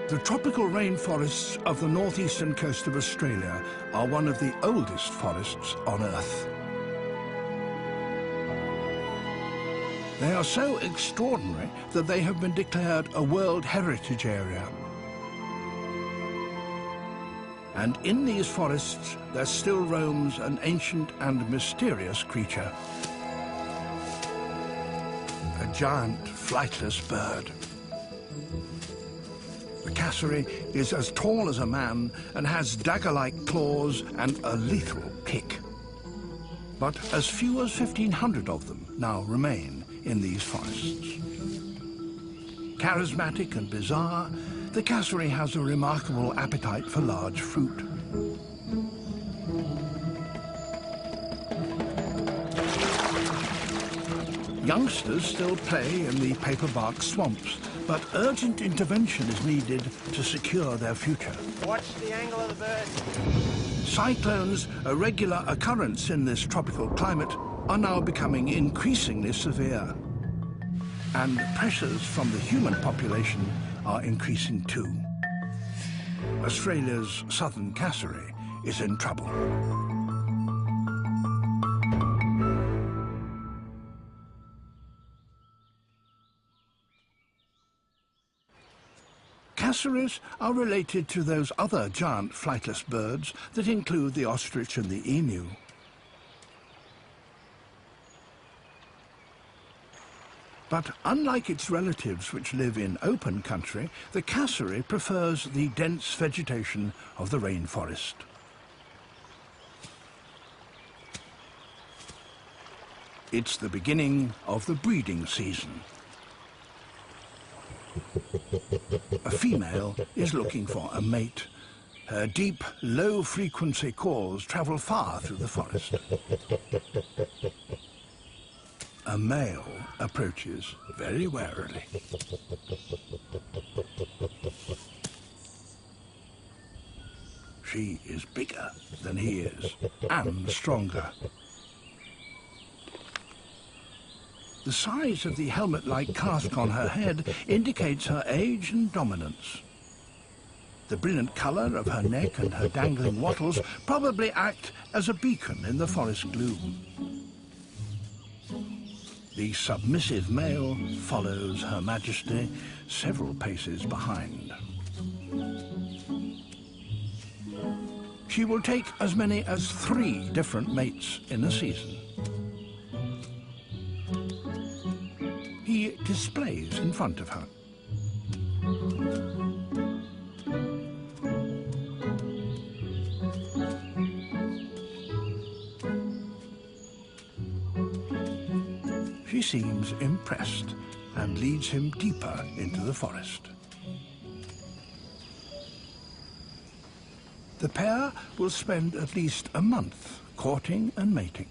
The tropical rainforests of the northeastern coast of Australia are one of the oldest forests on Earth. They are so extraordinary that they have been declared a World Heritage Area. And in these forests, there still roams an ancient and mysterious creature. A giant flightless bird. The cassowary is as tall as a man and has dagger-like claws and a lethal kick. But as few as 1,500 of them now remain in these forests. Charismatic and bizarre, the cassowary has a remarkable appetite for large fruit. Youngsters still play in the paperbark swamps, but urgent intervention is needed to secure their future. Watch the angle of the bird. Cyclones, a regular occurrence in this tropical climate, are now becoming increasingly severe. And pressures from the human population are increasing too. Australia's southern cassowary is in trouble. Cassowaries are related to those other giant flightless birds that include the ostrich and the emu. But unlike its relatives which live in open country, the cassowary prefers the dense vegetation of the rainforest. It's the beginning of the breeding season. A female is looking for a mate. Her deep, low-frequency calls travel far through the forest. A male approaches very warily. She is bigger than he is, and stronger. The size of the helmet-like casque on her head indicates her age and dominance. The brilliant colour of her neck and her dangling wattles probably act as a beacon in the forest gloom. The submissive male follows Her Majesty several paces behind. She will take as many as 3 different mates in a season. He displays in front of her. She seems impressed and leads him deeper into the forest. The pair will spend at least a month courting and mating.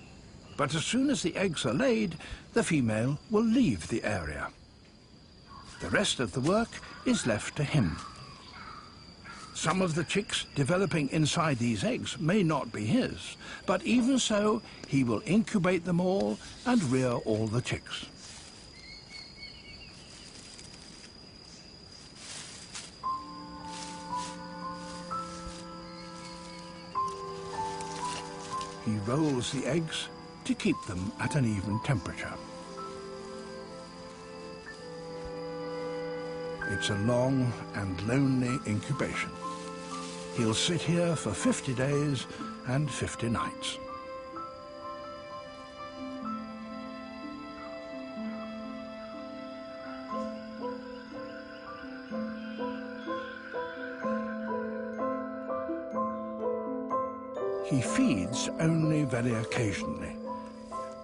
But as soon as the eggs are laid, the female will leave the area. The rest of the work is left to him. Some of the chicks developing inside these eggs may not be his, but even so, he will incubate them all and rear all the chicks. He rolls the eggs to keep them at an even temperature. It's a long and lonely incubation. He'll sit here for 50 days and 50 nights. He feeds only very occasionally.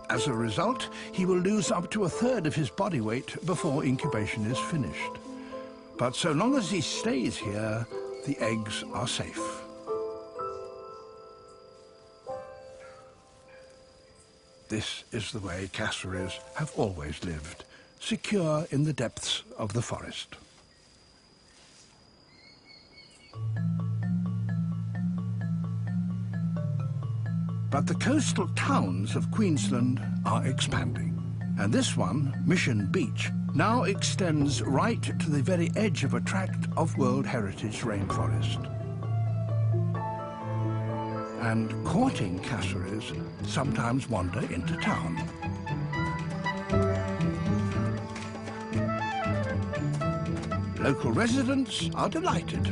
As a result, he will lose up to 1/3 of his body weight before incubation is finished. But so long as he stays here, the eggs are safe. This is the way cassowaries have always lived, secure in the depths of the forest. But the coastal towns of Queensland are expanding. And this one, Mission Beach, now extends right to the very edge of a tract of World Heritage rainforest. And courting cassowaries sometimes wander into town. Local residents are delighted.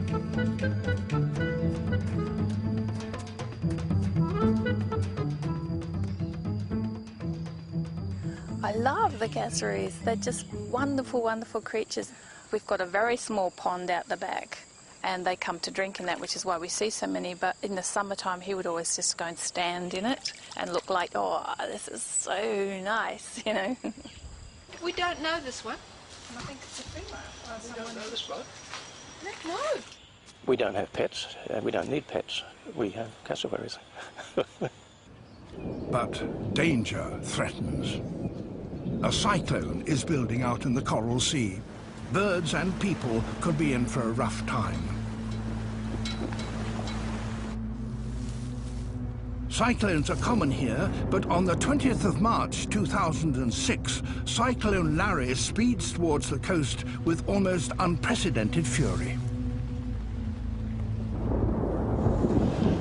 I love the cassowaries. They're just wonderful, wonderful creatures. We've got a very small pond out the back, and they come to drink in that, which is why we see so many. But in the summertime, he would always just go and stand in it and look like, oh, this is so nice, you know. We don't know this one. I think it's a female. We don't know this one. No. We don't have pets. We don't need pets. We have cassowaries. But danger threatens. A cyclone is building out in the Coral Sea. Birds and people could be in for a rough time. Cyclones are common here, but on the 20th of March 2006, Cyclone Larry speeds towards the coast with almost unprecedented fury.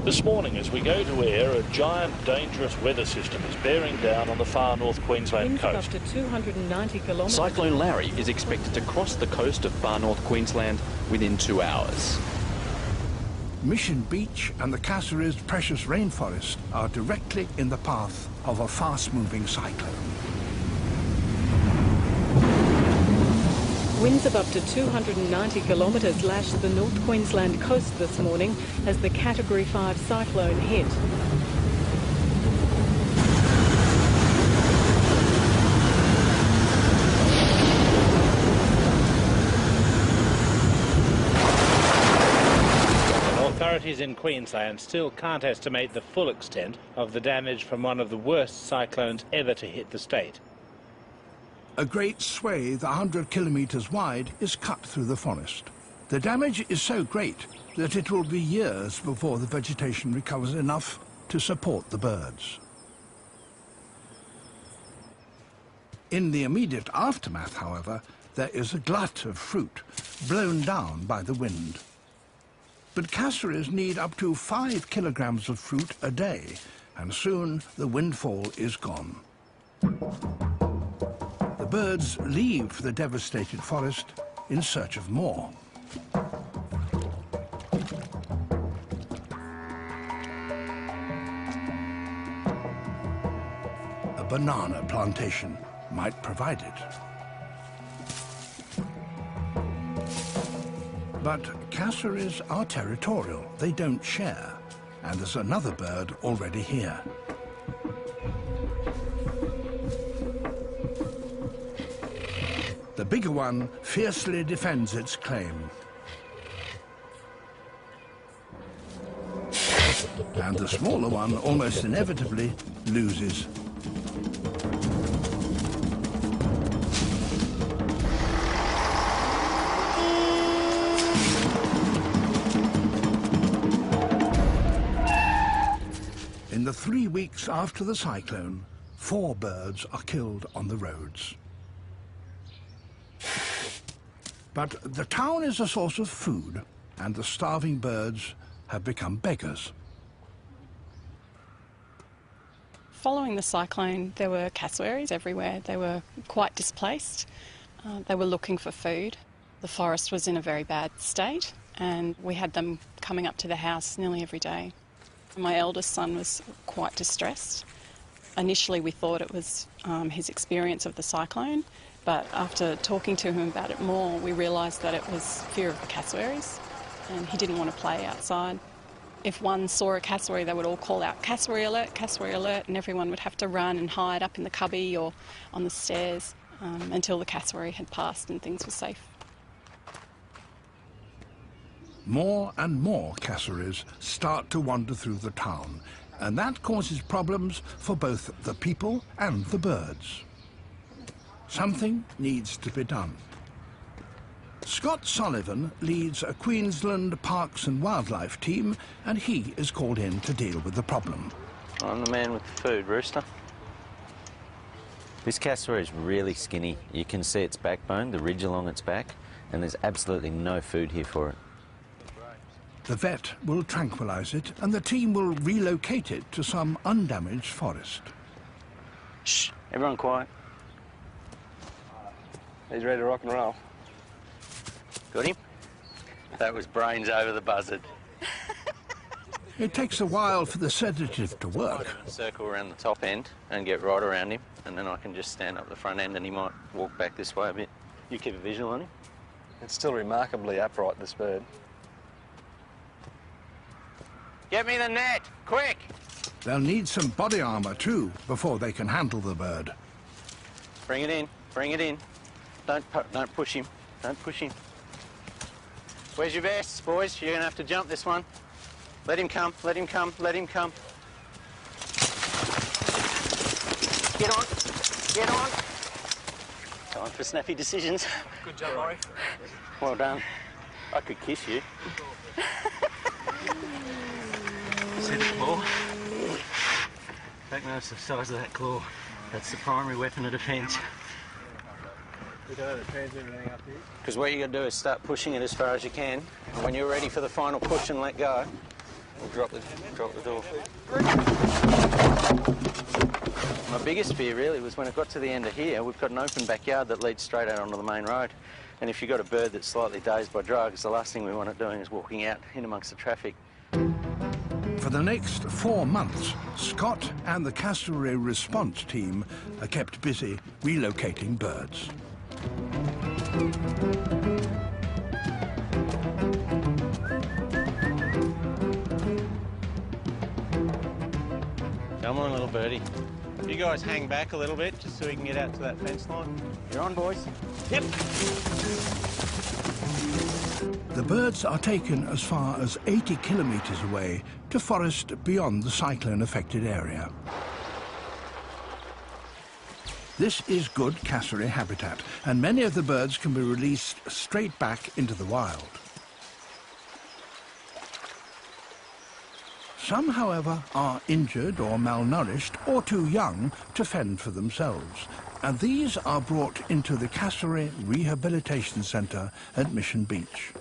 This morning, as we go to air, a giant, dangerous weather system is bearing down on the far North Queensland coast. Up to 290 kilometres. Cyclone Larry is expected to cross the coast of far North Queensland within 2 hours. Mission Beach and the Cassowaries' precious rainforest are directly in the path of a fast-moving cyclone. Winds of up to 290 kilometres lashed the North Queensland coast this morning as the Category 5 cyclone hit. Authorities in Queensland still can't estimate the full extent of the damage from one of the worst cyclones ever to hit the state. A great swathe 100 kilometres wide is cut through the forest. The damage is so great that it will be years before the vegetation recovers enough to support the birds. In the immediate aftermath, however, there is a glut of fruit blown down by the wind. But cassowaries need up to 5 kilograms of fruit a day, and soon the windfall is gone. The birds leave the devastated forest in search of more. A banana plantation might provide it. But cassowaries are territorial. They don't share. And there's another bird already here. The bigger one fiercely defends its claim. And the smaller one almost inevitably loses. In the 3 weeks after the cyclone, 4 birds are killed on the roads. But the town is a source of food, and the starving birds have become beggars. Following the cyclone, there were cassowaries everywhere. They were quite displaced. They were looking for food. The forest was in a very bad state, and we had them coming up to the house nearly every day. My eldest son was quite distressed. Initially we thought it was his experience of the cyclone, but after talking to him about it more, we realised that it was fear of the cassowaries, and he didn't want to play outside. If one saw a cassowary, they would all call out, cassowary alert, and everyone would have to run and hide up in the cubby or on the stairs until the cassowary had passed and things were safe. More and more cassowaries start to wander through the town, and that causes problems for both the people and the birds. Something needs to be done. Scott Sullivan leads a Queensland Parks and Wildlife team, and he is called in to deal with the problem. I'm the man with the food, Rooster. This cassowary is really skinny. You can see its backbone, the ridge along its back, and there's absolutely no food here for it. The vet will tranquilize it, and the team will relocate it to some undamaged forest. Shh, everyone quiet. He's ready to rock and roll. Got him? That was brains over the buzzard. It takes a while for the sedative to work. Circle around the top end and get right around him, and then I can just stand up the front end and he might walk back this way a bit. You keep a visual on him? It's still remarkably upright, this bird. Get me the net, quick! They'll need some body armor too before they can handle the bird. Bring it in, bring it in. Don't push him, don't push him. Where's your vests, boys? You're gonna have to jump this one. Let him come, let him come, let him come. Get on, get on. Time for snappy decisions. Good job, Maury. Well done. I could kiss you. See the claw? Take notice of the size of that claw. That's the primary weapon of defence. We don't have the transmitter hang up here. Because what you got to do is start pushing it as far as you can. And when you're ready for the final push and let go, we'll drop the door. My biggest fear really was when it got to the end of here, we've got an open backyard that leads straight out onto the main road. And if you've got a bird that's slightly dazed by drugs, the last thing we want it doing is walking out in amongst the traffic. For the next 4 months, Scott and the cassowary response team are kept busy relocating birds. Come on, little birdie. You guys hang back a little bit just so we can get out to that fence line. You're on, boys. Yep. The birds are taken as far as 80 kilometres away to forest beyond the cyclone-affected area. This is good cassowary habitat, and many of the birds can be released straight back into the wild. Some, however, are injured or malnourished or too young to fend for themselves, and these are brought into the Cassowary Rehabilitation Centre at Mission Beach.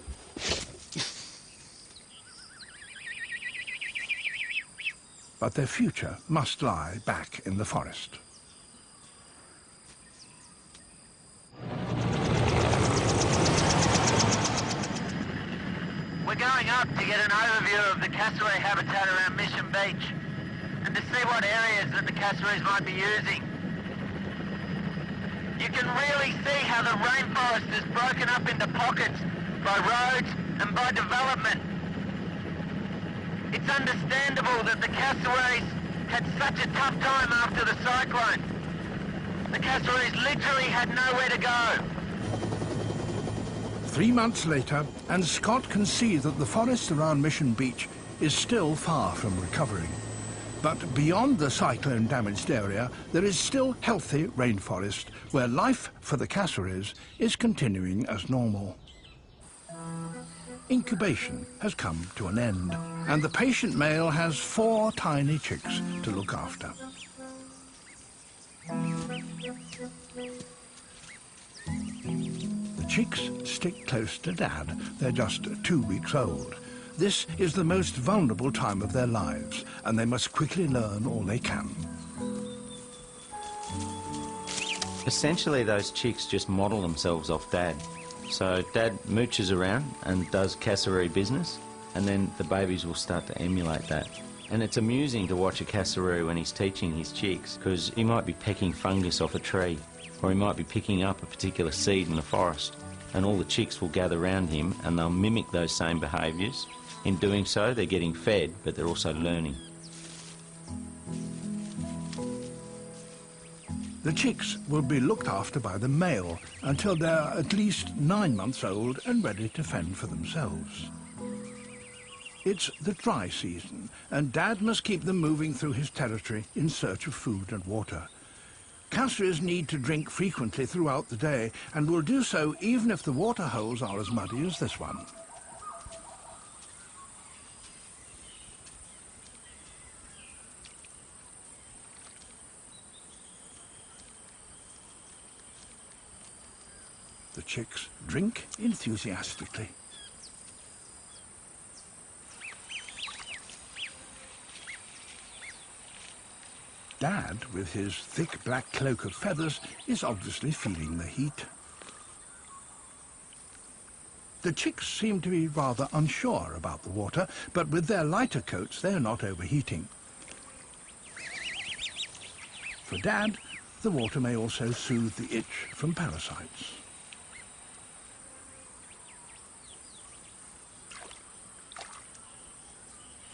But their future must lie back in the forest. We're going up to get an overview of the cassowary habitat around Mission Beach and to see what areas that the cassowaries might be using. You can really see how the rainforest is broken up into pockets by roads and by development. It's understandable that the cassowaries had such a tough time after the cyclone. The cassowaries literally had nowhere to go. 3 months later, and Scott can see that the forest around Mission Beach is still far from recovering. But beyond the cyclone-damaged area, there is still healthy rainforest where life for the cassowaries is continuing as normal. Incubation has come to an end, and the patient male has 4 tiny chicks to look after. The chicks stick close to Dad. They're just 2 weeks old. This is the most vulnerable time of their lives, and they must quickly learn all they can. Essentially, those chicks just model themselves off Dad. So Dad mooches around and does cassowary business, and then the babies will start to emulate that. And it's amusing to watch a cassowary when he's teaching his chicks, because he might be pecking fungus off a tree, or he might be picking up a particular seed in the forest, and all the chicks will gather around him and they'll mimic those same behaviours. In doing so, they're getting fed, but they're also learning. The chicks will be looked after by the male until they're at least 9 months old and ready to fend for themselves. It's the dry season, and Dad must keep them moving through his territory in search of food and water. Cassowaries need to drink frequently throughout the day, and will do so even if the water holes are as muddy as this one. the chicks drink enthusiastically. Dad, with his thick black cloak of feathers, is obviously feeling the heat. The chicks seem to be rather unsure about the water, but with their lighter coats they're not overheating. For Dad, the water may also soothe the itch from parasites.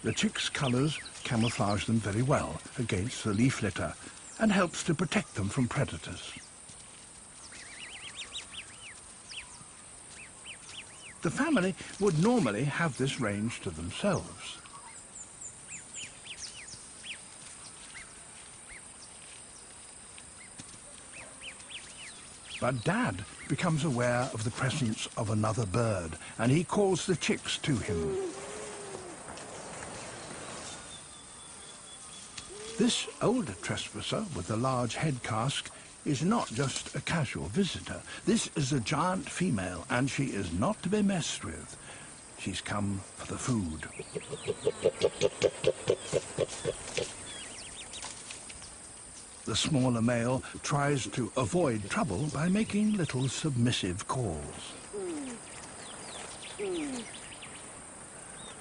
The chicks' colours camouflage them very well against the leaf litter and helps to protect them from predators. The family would normally have this range to themselves. But Dad becomes aware of the presence of another bird, and he calls the chicks to him. This older trespasser with the large head cask is not just a casual visitor. This is a giant female, and she is not to be messed with. She's come for the food. The smaller male tries to avoid trouble by making little submissive calls.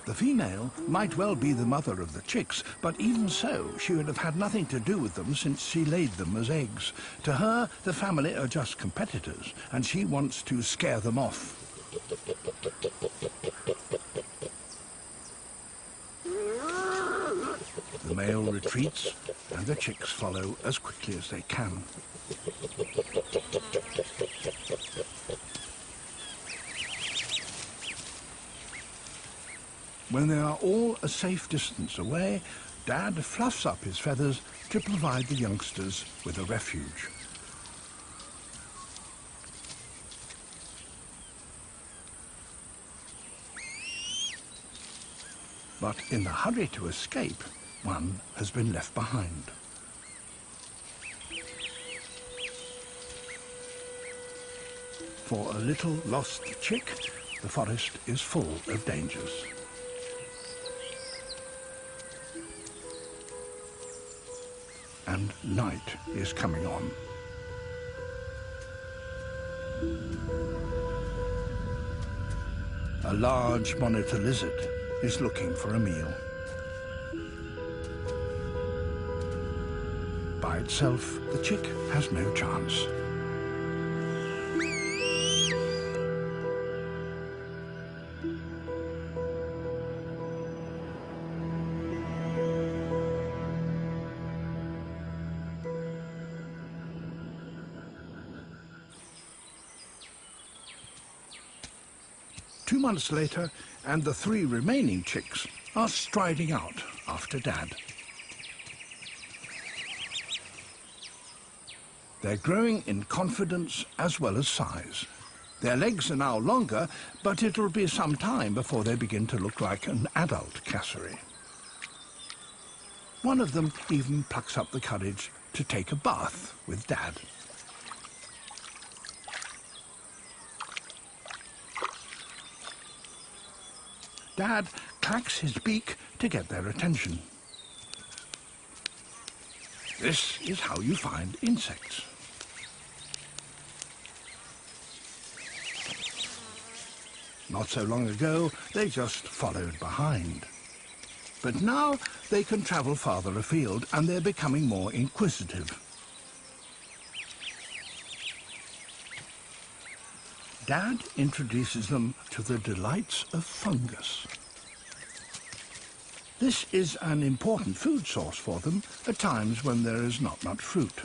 The female might well be the mother of the chicks, but even so, she would have had nothing to do with them since she laid them as eggs. To her, the family are just competitors, and she wants to scare them off. The male retreats, and the chicks follow as quickly as they can. When they are all a safe distance away, Dad fluffs up his feathers to provide the youngsters with a refuge. But in the hurry to escape, one has been left behind. For a little lost chick, the forest is full of dangers. And night is coming on. A large monitor lizard is looking for a meal. By itself, the chick has no chance. Two months later, and the three remaining chicks are striding out after Dad. They're growing in confidence as well as size. Their legs are now longer, but it'll be some time before they begin to look like an adult cassowary. One of them even plucks up the courage to take a bath with Dad. Dad clacks his beak to get their attention. This is how you find insects. Not so long ago, they just followed behind. But now they can travel farther afield, and they're becoming more inquisitive. Dad introduces them to the delights of fungus. This is an important food source for them at times when there is not much fruit.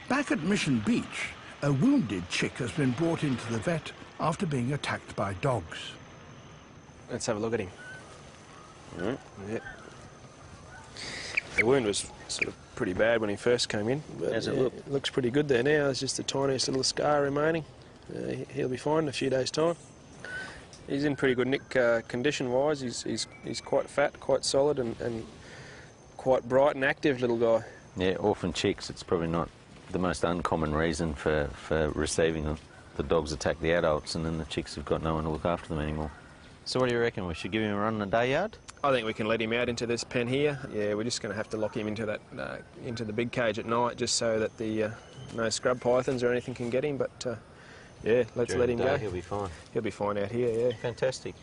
Back at Mission Beach, a wounded chick has been brought into the vet after being attacked by dogs. Let's have a look at him. Yeah. The wound was sort of pretty bad when he first came in, but it looks pretty good there now. There's just the tiniest little scar remaining. He'll be fine in a few days' time. He's in pretty good nick condition-wise. He's quite fat, quite solid, and quite bright and active little guy. Yeah, orphan chicks, it's probably not the most uncommon reason for receiving them. The dogs attack the adults and then the chicks have got no one to look after them anymore. So what do you reckon? We should give him a run in the day yard? I think we can let him out into this pen here. Yeah, we're just going to have to lock him into that into the big cage at night, just so that the no scrub pythons or anything can get him. But yeah, let's let him go. He'll be fine. He'll be fine out here. Yeah. Fantastic.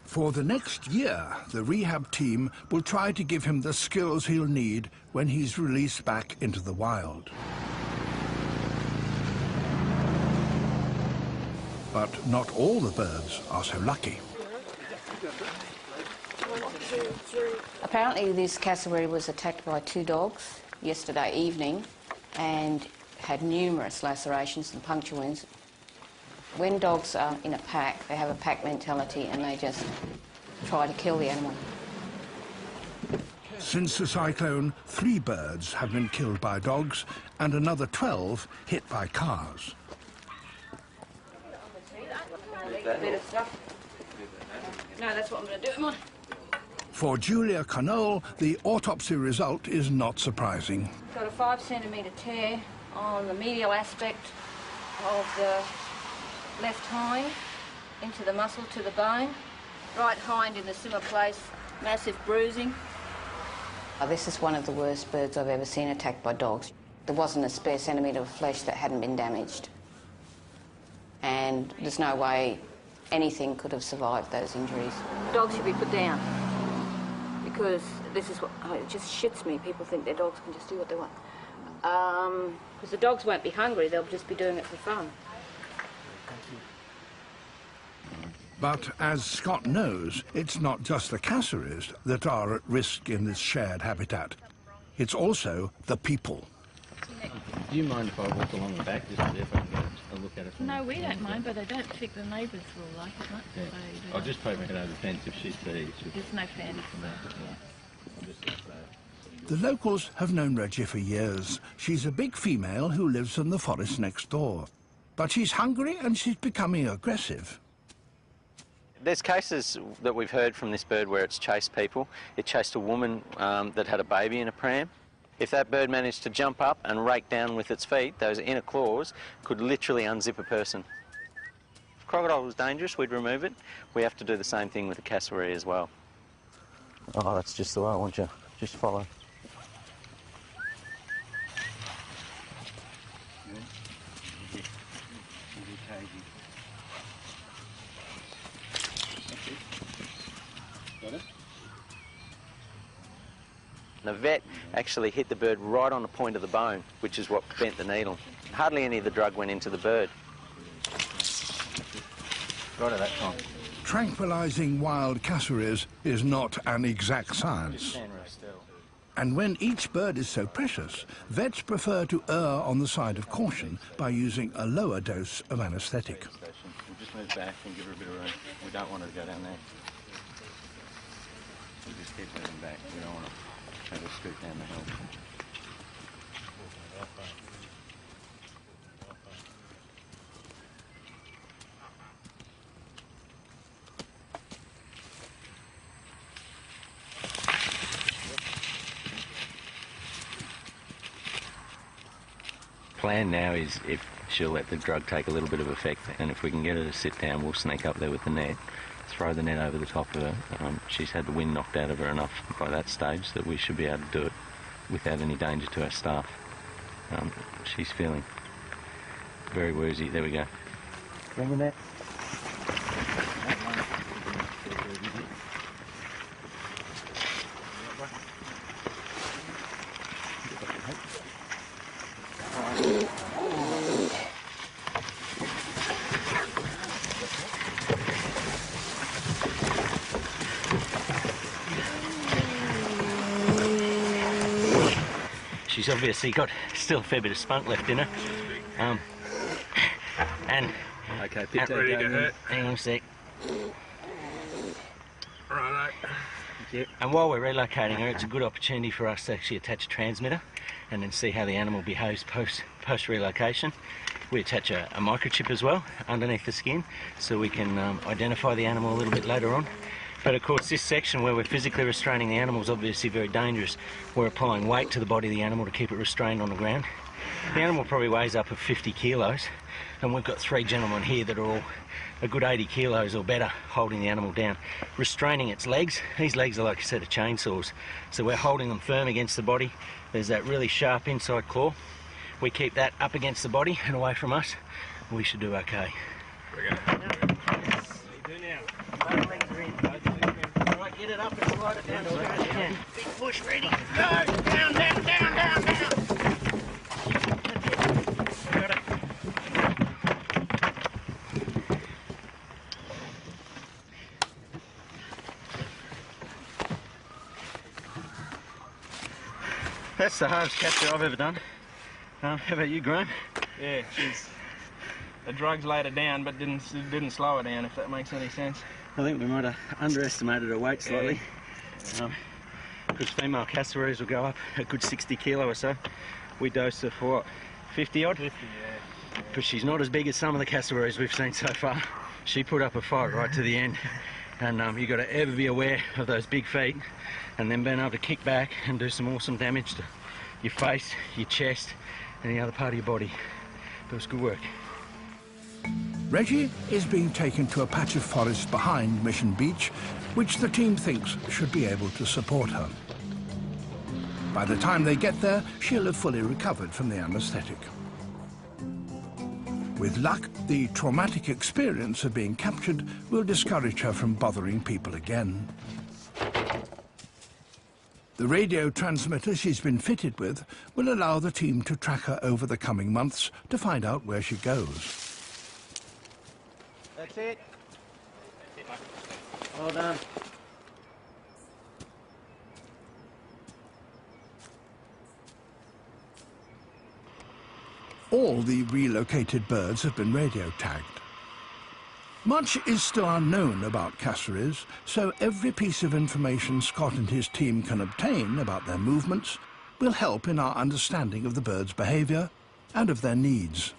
For the next year, the rehab team will try to give him the skills he'll need when he's released back into the wild. But not all the birds are so lucky. Apparently this cassowary was attacked by 2 dogs yesterday evening and had numerous lacerations and puncture wounds. When dogs are in a pack, they have a pack mentality and they just try to kill the animal. Since the cyclone, 3 birds have been killed by dogs and another 12 hit by cars. No, that's what I'm going to do, Emma. For Julia Connell, the autopsy result is not surprising. Got a 5 centimetre tear on the medial aspect of the left hind into the muscle to the bone. Right hind in the similar place, massive bruising. This is one of the worst birds I've ever seen attacked by dogs. There wasn't a spare centimetre of flesh that hadn't been damaged. And there's no way anything could have survived those injuries. Dogs should be put down because this is what, it just shits me. People think their dogs can just do what they want. Because the dogs won't be hungry, they'll just be doing it for fun. But as Scott knows, it's not just the cassowaries that are at risk in this shared habitat. It's also the people. Do you mind if I walk along the back just to see if I can get a look at it? No, we don't mind, but I don't think the neighbours will like it much. Yeah. I'll just poke my head over the fence if she sees. There's no fence. The locals have known Reggie for years. She's a big female who lives in the forest next door. But she's hungry and she's becoming aggressive. There's cases that we've heard from this bird where it's chased people. It chased a woman that had a baby in a pram. If that bird managed to jump up and rake down with its feet, those inner claws could literally unzip a person. If crocodile was dangerous, we'd remove it. We have to do the same thing with the cassowary as well. Oh, that's just the way I want you. Just follow. Got it? The vet actually hit the bird right on the point of the bone, which is what bent the needle. Hardly any of the drug went into the bird. Right at that time. Tranquilizing wild cassowaries is not an exact science. And when each bird is so precious, vets prefer to err on the side of caution by using a lower dose of anaesthetic. We'll just move back and give her a bit of room. We don't want her to go down there. We'll just keep moving back. We don't want to have her scoot down the hill. Plan now is if she'll let the drug take a little bit of effect, and if we can get her to sit down, we'll sneak up there with the net, throw the net over the top of her. She's had the wind knocked out of her enough by that stage that we should be able to do it without any danger to our staff. She's feeling very woozy. There we go. Bring the net. She's obviously got still a fair bit of spunk left in her. And okay, pit ready to hurt. Hang on a sec. Righto. And while we're relocating her, it's a good opportunity for us to actually attach a transmitter and then see how the animal behaves post relocation. We attach a microchip as well underneath the skin, so we can identify the animal a little bit later on But of course this section where we're physically restraining the animal is obviously very dangerous. We're applying weight to the body of the animal to keep it restrained on the ground. The animal probably weighs up to 50 kilos, and we've got 3 gentlemen here that are all a good 80 kilos or better holding the animal down, restraining its legs. These legs are like a set of chainsaws, so we're holding them firm against the body. There's that really sharp inside claw. We keep that up against the body and away from us. We should do okay. Alright, get it up and slide it down as far as you can. Big push, ready, go! Down, down, down, down, down! Got it. That's the hardest capture I've ever done. How about you, Graham? Yeah, the drugs laid her down, but didn't slow her down, if that makes any sense. I think we might have underestimated her weight slightly. Yeah. Because female cassowaries will go up a good 60 kilo or so. We dosed her for what, 50 odd? 50, yeah. But she's not as big as some of the cassowaries we've seen so far. She put up a fight right to the end. And you've got to ever be aware of those big feet, and then being able to kick back and do some awesome damage to your face, your chest, and the other part of your body. But it was good work. Reggie is being taken to a patch of forest behind Mission Beach, which the team thinks should be able to support her. By the time they get there, she'll have fully recovered from the anesthetic. With luck, the traumatic experience of being captured will discourage her from bothering people again. The radio transmitter she's been fitted with will allow the team to track her over the coming months to find out where she goes. That's it. Well done. All the relocated birds have been radio tagged. Much is still unknown about cassowaries, so every piece of information Scott and his team can obtain about their movements will help in our understanding of the birds' behaviour and of their needs.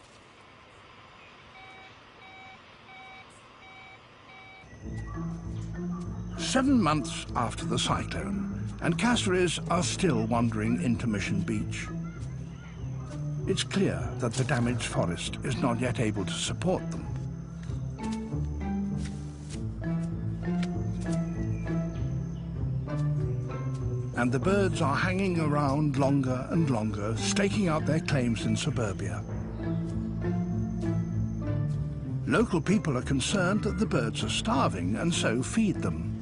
Seven months after the cyclone, and cassowaries are still wandering into Mission Beach. It's clear that the damaged forest is not yet able to support them. And the birds are hanging around longer and longer, staking out their claims in suburbia. Local people are concerned that the birds are starving and so feed them.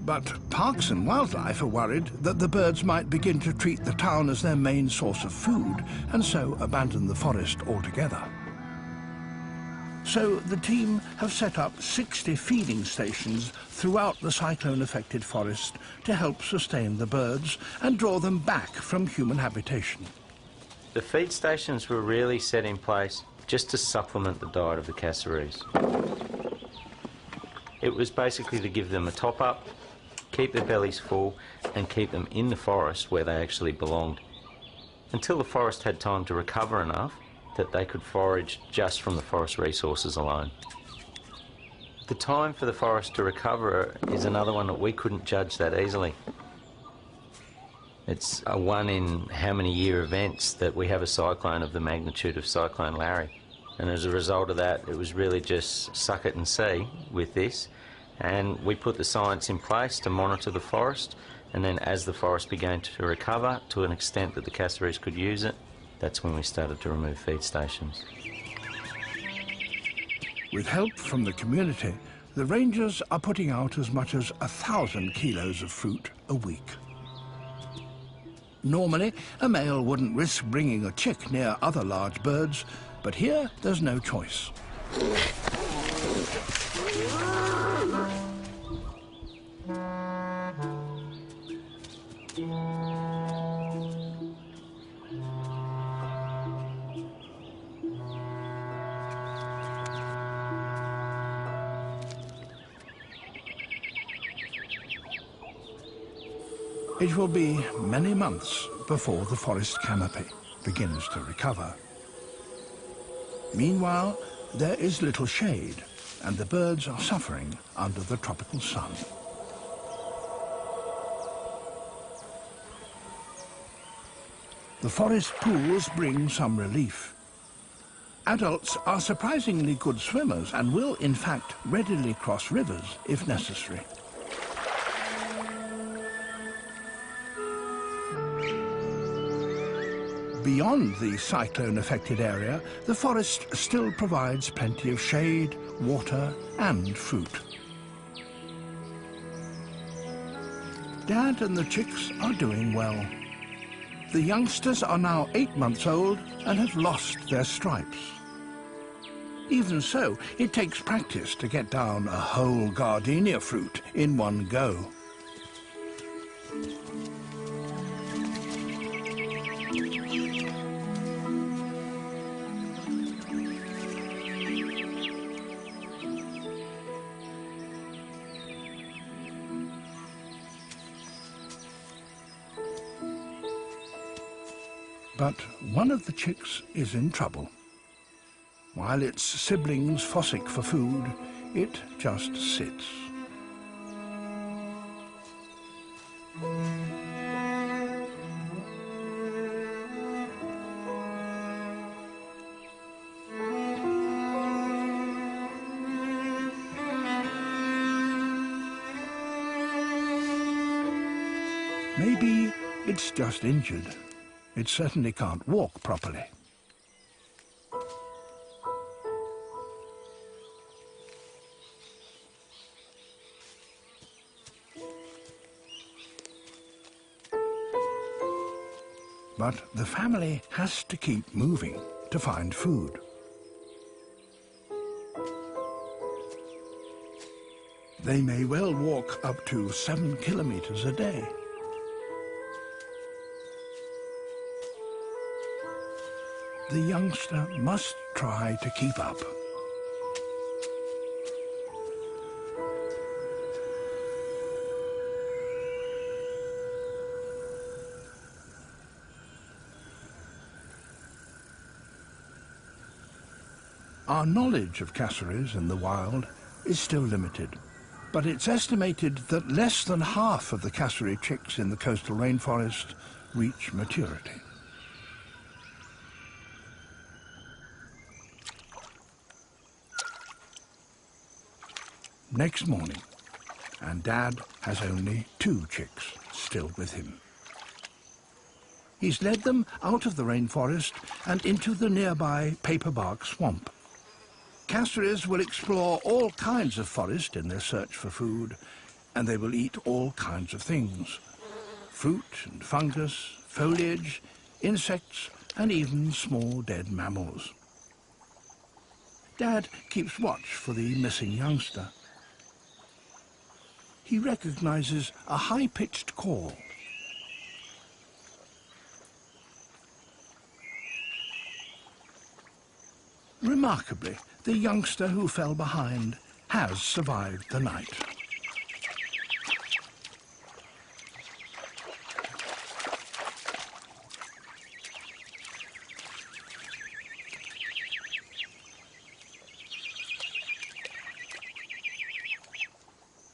But Parks and Wildlife are worried that the birds might begin to treat the town as their main source of food and so abandon the forest altogether. So the team have set up 60 feeding stations throughout the cyclone-affected forest to help sustain the birds and draw them back from human habitation. The feed stations were really set in place just to supplement the diet of the cassowaries. It was basically to give them a top-up, keep their bellies full and keep them in the forest where they actually belonged, until the forest had time to recover enough that they could forage just from the forest resources alone. The time for the forest to recover is another one that we couldn't judge that easily. It's a one in how many year events that we have a cyclone of the magnitude of Cyclone Larry. And as a result of that, it was really just suck it and see with this. And we put the science in place to monitor the forest, and then as the forest began to recover to an extent that the cassowaries could use it, that's when we started to remove feed stations. With help from the community, the rangers are putting out as much as 1,000 kilos of fruit a week. Normally, a male wouldn't risk bringing a chick near other large birds, but here there's no choice. It will be many months before the forest canopy begins to recover. Meanwhile, there is little shade, and the birds are suffering under the tropical sun. The forest pools bring some relief. Adults are surprisingly good swimmers and will, in fact, readily cross rivers if necessary. Beyond the cyclone-affected area, the forest still provides plenty of shade, water and fruit. Dad and the chicks are doing well. The youngsters are now 8 months old and have lost their stripes. Even so, it takes practice to get down a whole gardenia fruit in one go. But one of the chicks is in trouble. While its siblings fossick for food, it just sits. Maybe it's just injured. It certainly can't walk properly. But the family has to keep moving to find food. They may well walk up to 7 kilometers a day. The youngster must try to keep up. Our knowledge of cassowaries in the wild is still limited, but it's estimated that less than half of the cassowary chicks in the coastal rainforest reach maturity. Next morning, and Dad has only 2 chicks still with him. He's led them out of the rainforest and into the nearby paperbark swamp. Cassowaries will explore all kinds of forest in their search for food, and they will eat all kinds of things. Fruit and fungus, foliage, insects, and even small dead mammals. Dad keeps watch for the missing youngster. He recognizes a high-pitched call. Remarkably, the youngster who fell behind has survived the night.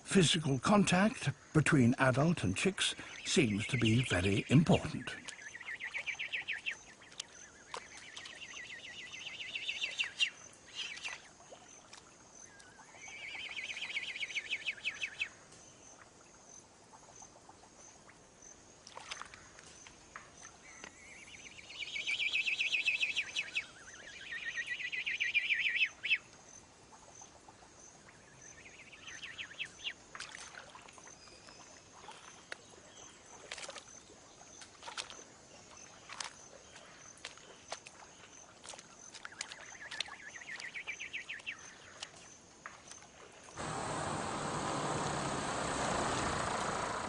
Physical contact between adult and chicks seems to be very important.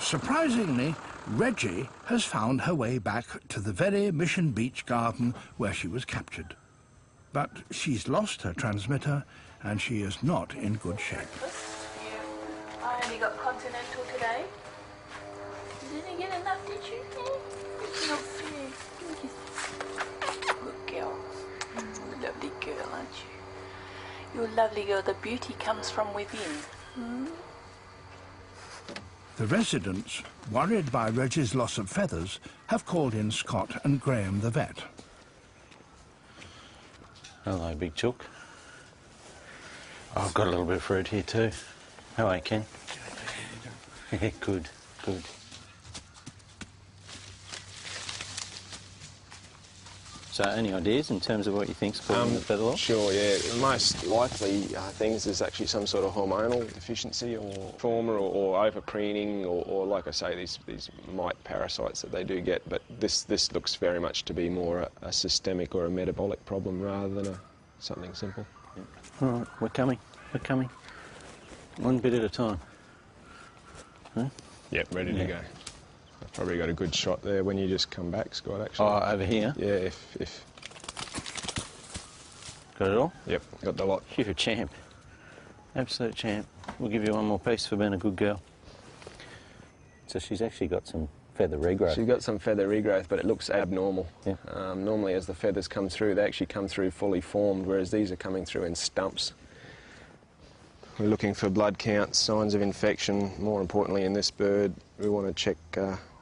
Surprisingly, Reggie has found her way back to the very Mission Beach garden where she was captured. But she's lost her transmitter and she is not in good shape. I only got continental today. You didn't get enough, did you? Good girl. Lovely girl, aren't you? You're a lovely girl. The beauty comes from within. The residents, worried by Reggie's loss of feathers, have called in Scott and Graham the vet. Hello, Big Chook. Oh, I've got a little bit of fruit here too. How are you, Ken? Good, good. So, any ideas in terms of what you think's causing the feather loss? Sure, yeah. The most likely things is actually some sort of hormonal deficiency or trauma or over-preening or like I say, these mite parasites that they do get. But this looks very much to be more a systemic or a metabolic problem rather than something simple. Yeah. All right, we're coming. We're coming. One bit at a time. Huh? Yep, ready to go. I've probably got a good shot there when you just come back, Scott, actually. Oh, over here? Yeah, if... Got it all? Yep, got the lot. You're a champ. Absolute champ. We'll give you one more piece for being a good girl. So she's actually got some feather regrowth. She's got some feather regrowth, but it looks abnormal. Yeah. Normally as the feathers come through, they actually come through fully formed, whereas these are coming through in stumps. We're looking for blood counts, signs of infection. More importantly in this bird, we want to check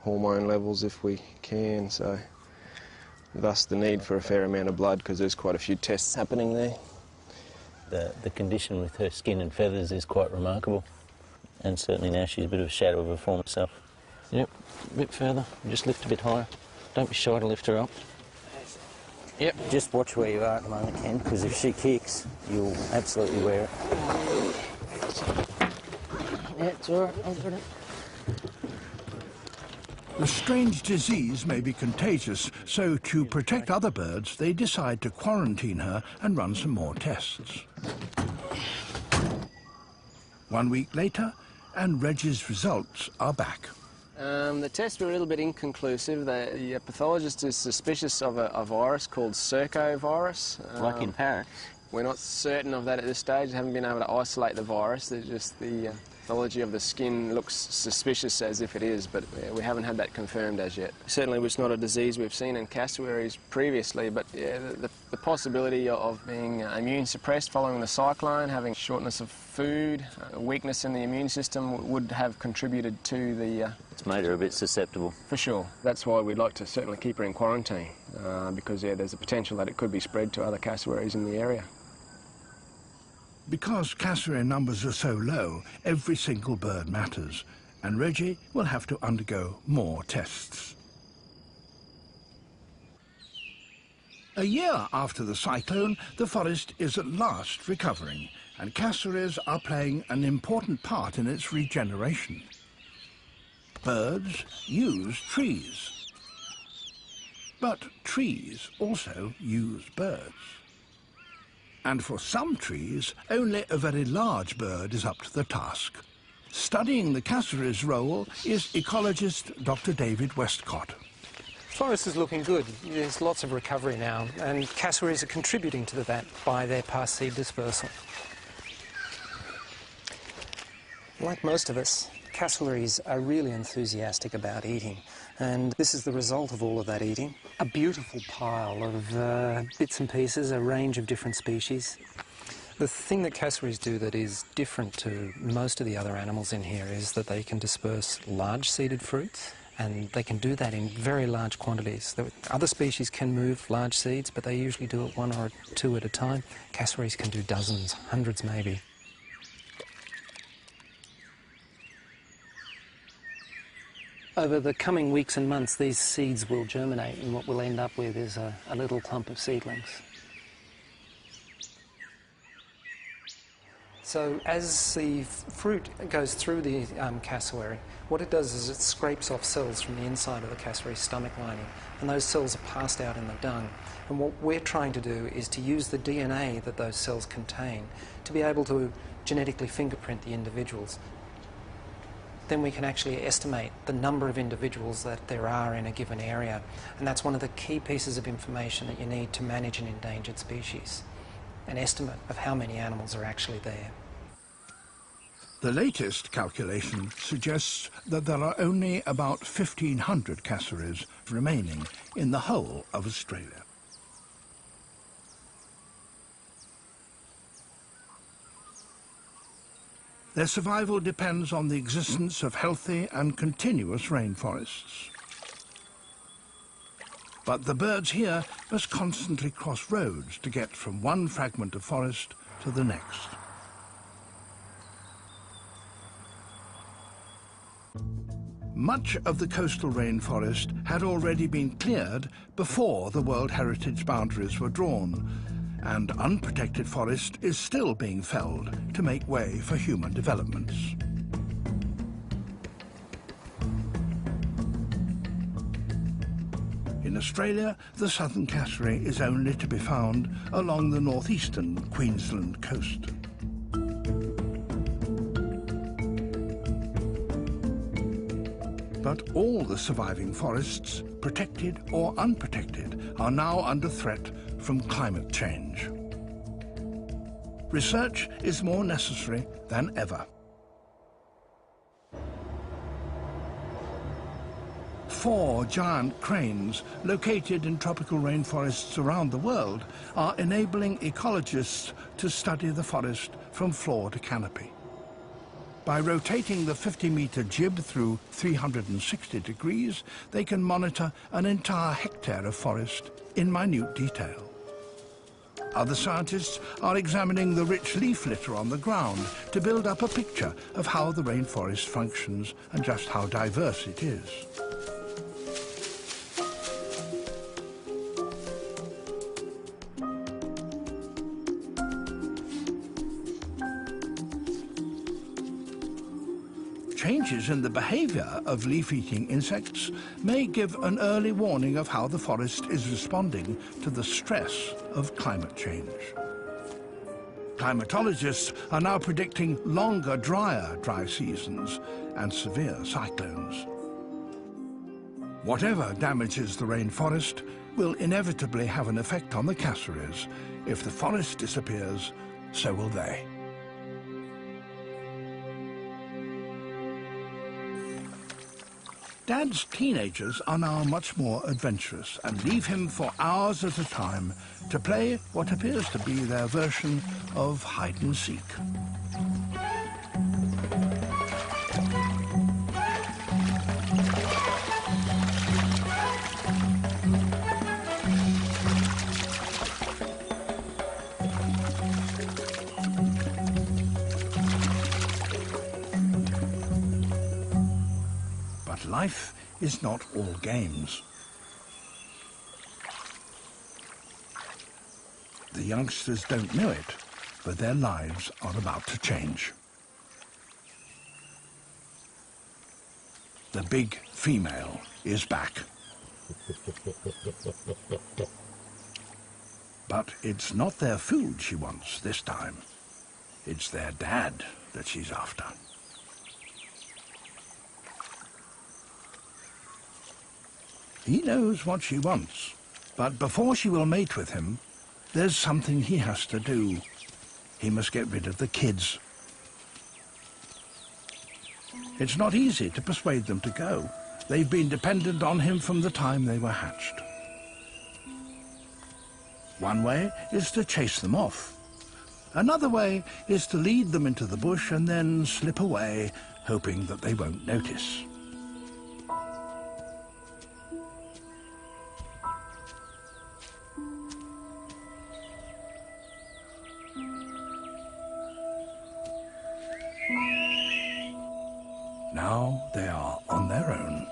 hormone levels if we can, so thus the need for a fair amount of blood because there's quite a few tests happening there. The condition with her skin and feathers is quite remarkable, and certainly now she's a bit of a shadow of her former self. Yep, a bit further, just lift a bit higher. Don't be shy to lift her up. Yep. Just watch where you are at the moment, Ken, because if she kicks, you'll absolutely wear it. Yeah, it's all right. I've got it. The strange disease may be contagious, so to protect other birds, they decide to quarantine her and run some more tests. 1 week later, and Reggie's results are back. The tests were a little bit inconclusive. The pathologist is suspicious of a virus called circovirus. Like in parrots? We're not certain of that at this stage. Haven't been able to isolate the virus. There's just the pathology of the skin looks suspicious as if it is, but we haven't had that confirmed as yet. Certainly it's not a disease we've seen in cassowaries previously, but yeah, the possibility of being immune suppressed following the cyclone, having shortness of food, weakness in the immune system would have contributed to the... It's made her a bit susceptible. For sure. That's why we'd like to certainly keep her in quarantine, because yeah, there's a potential that it could be spread to other cassowaries in the area. Because cassowary numbers are so low, every single bird matters, and Reggie will have to undergo more tests. A year after the cyclone, the forest is at last recovering, and cassowaries are playing an important part in its regeneration. Birds use trees, but trees also use birds. And for some trees, only a very large bird is up to the task. Studying the cassowary's role is ecologist Dr. David Westcott. Forest is looking good. There's lots of recovery now, and cassowaries are contributing to that by their past seed dispersal. Like most of us, cassowaries are really enthusiastic about eating, and this is the result of all of that eating. A beautiful pile of bits and pieces, a range of different species. The thing that cassowaries do that is different to most of the other animals in here is that they can disperse large seeded fruits, and they can do that in very large quantities. Other species can move large seeds, but they usually do it one or two at a time. Cassowaries can do dozens, hundreds maybe. Over the coming weeks and months, these seeds will germinate, and what we'll end up with is a little clump of seedlings. So as the fruit goes through the cassowary, what it does is it scrapes off cells from the inside of the cassowary's stomach lining, and those cells are passed out in the dung. And what we're trying to do is to use the DNA that those cells contain to be able to genetically fingerprint the individuals. Then we can actually estimate the number of individuals that there are in a given area. And that's one of the key pieces of information that you need to manage an endangered species. An estimate of how many animals are actually there. The latest calculation suggests that there are only about 1,500 cassowaries remaining in the whole of Australia. Their survival depends on the existence of healthy and continuous rainforests. But the birds here must constantly cross roads to get from one fragment of forest to the next. Much of the coastal rainforest had already been cleared before the World Heritage boundaries were drawn, and unprotected forest is still being felled to make way for human developments. In Australia, the southern cassowary is only to be found along the northeastern Queensland coast. But all the surviving forests, protected or unprotected, are now under threat from climate change. Research is more necessary than ever. 4 giant cranes located in tropical rainforests around the world are enabling ecologists to study the forest from floor to canopy. By rotating the 50-meter jib through 360 degrees, they can monitor an entire hectare of forest in minute detail. Other scientists are examining the rich leaf litter on the ground to build up a picture of how the rainforest functions and just how diverse it is. Changes in the behavior of leaf-eating insects may give an early warning of how the forest is responding to the stress of climate change. Climatologists are now predicting longer, drier dry seasons and severe cyclones. Whatever damages the rainforest will inevitably have an effect on the cassowaries. If the forest disappears, so will they. Dad's teenagers are now much more adventurous and leave him for hours at a time to play what appears to be their version of hide and seek. Life is not all games. The youngsters don't know it, but their lives are about to change. The big female is back. But it's not their food she wants this time. It's their dad that she's after. He knows what she wants, but before she will mate with him, there's something he has to do. He must get rid of the kids. It's not easy to persuade them to go. They've been dependent on him from the time they were hatched. One way is to chase them off. Another way is to lead them into the bush and then slip away, hoping that they won't notice. Now they are on their own.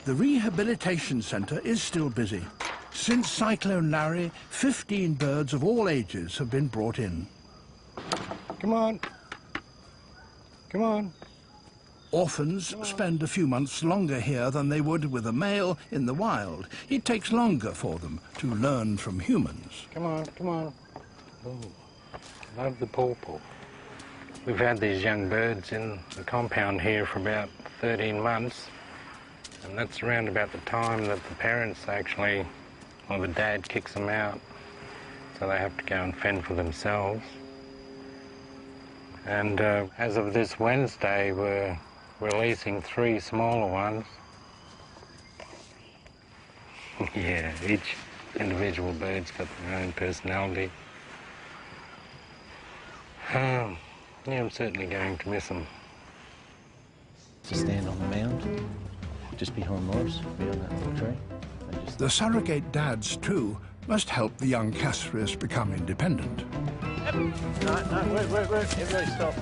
The rehabilitation centre is still busy. Since Cyclone Larry, 15 birds of all ages have been brought in. Come on. Come on. Orphans spend a few months longer here than they would with a male in the wild. It takes longer for them to learn from humans. Come on, come on. Oh, love the pawpaw. We've had these young birds in the compound here for about 13 months, and that's around about the time that the parents actually, or the dad kicks them out, so they have to go and fend for themselves. And as of this Wednesday, we're releasing 3 smaller ones. Yeah, individual birds got their own personality. Yeah, I'm certainly going to miss them. To stand on the mound, just behind Morris, behind that little tree. The surrogate dads, too, must help the young cassowaries become independent. No, wait. Everybody stop.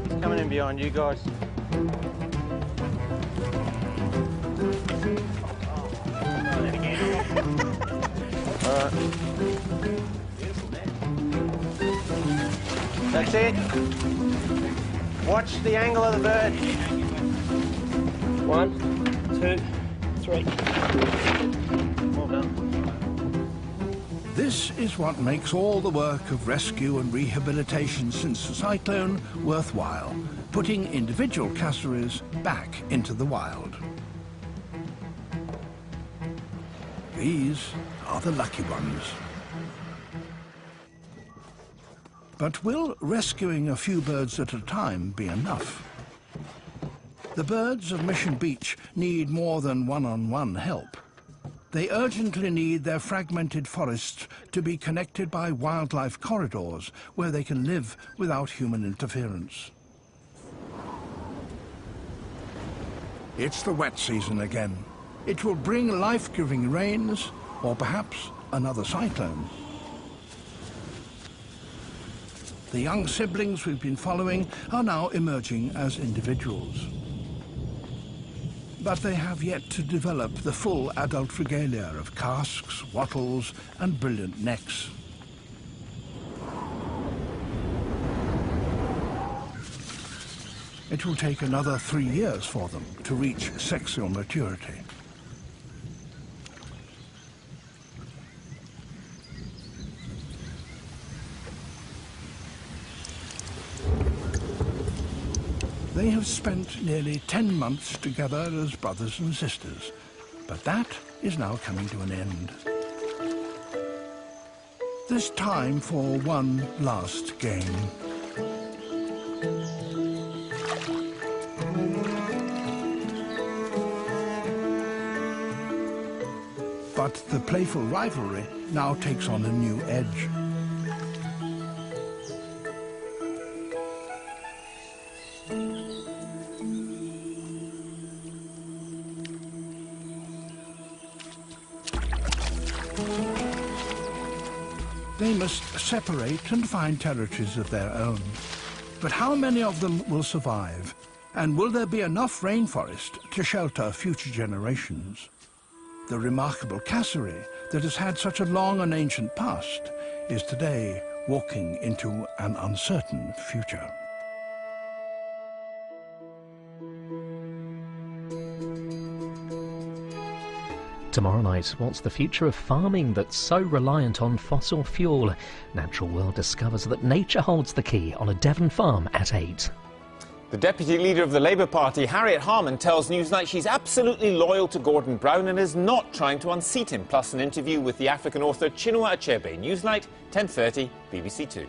It's coming in behind you guys. All right. That's it. Watch the angle of the bird. 1, 2, 3. Well done. This is what makes all the work of rescue and rehabilitation since the cyclone worthwhile, putting individual cassowaries back into the wild. These are the lucky ones. But will rescuing a few birds at a time be enough? The birds of Mission Beach need more than one-on-one help. They urgently need their fragmented forests to be connected by wildlife corridors where they can live without human interference. It's the wet season again. It will bring life-giving rains, or perhaps another cyclone. The young siblings we've been following are now emerging as individuals. But they have yet to develop the full adult regalia of casques, wattles, and brilliant necks. It will take another 3 years for them to reach sexual maturity. They have spent nearly 10 months together as brothers and sisters, but that is now coming to an end. There's time for one last game. But the playful rivalry now takes on a new edge. They must separate and find territories of their own. But how many of them will survive? And will there be enough rainforest to shelter future generations? The remarkable cassowary that has had such a long and ancient past is today walking into an uncertain future. Tomorrow night, what's the future of farming that's so reliant on fossil fuel? Natural World discovers that nature holds the key on a Devon farm at 8. The Deputy Leader of the Labour Party, Harriet Harman, tells Newsnight she's absolutely loyal to Gordon Brown and is not trying to unseat him. Plus an interview with the African author Chinua Achebe. Newsnight, 10:30, BBC 2.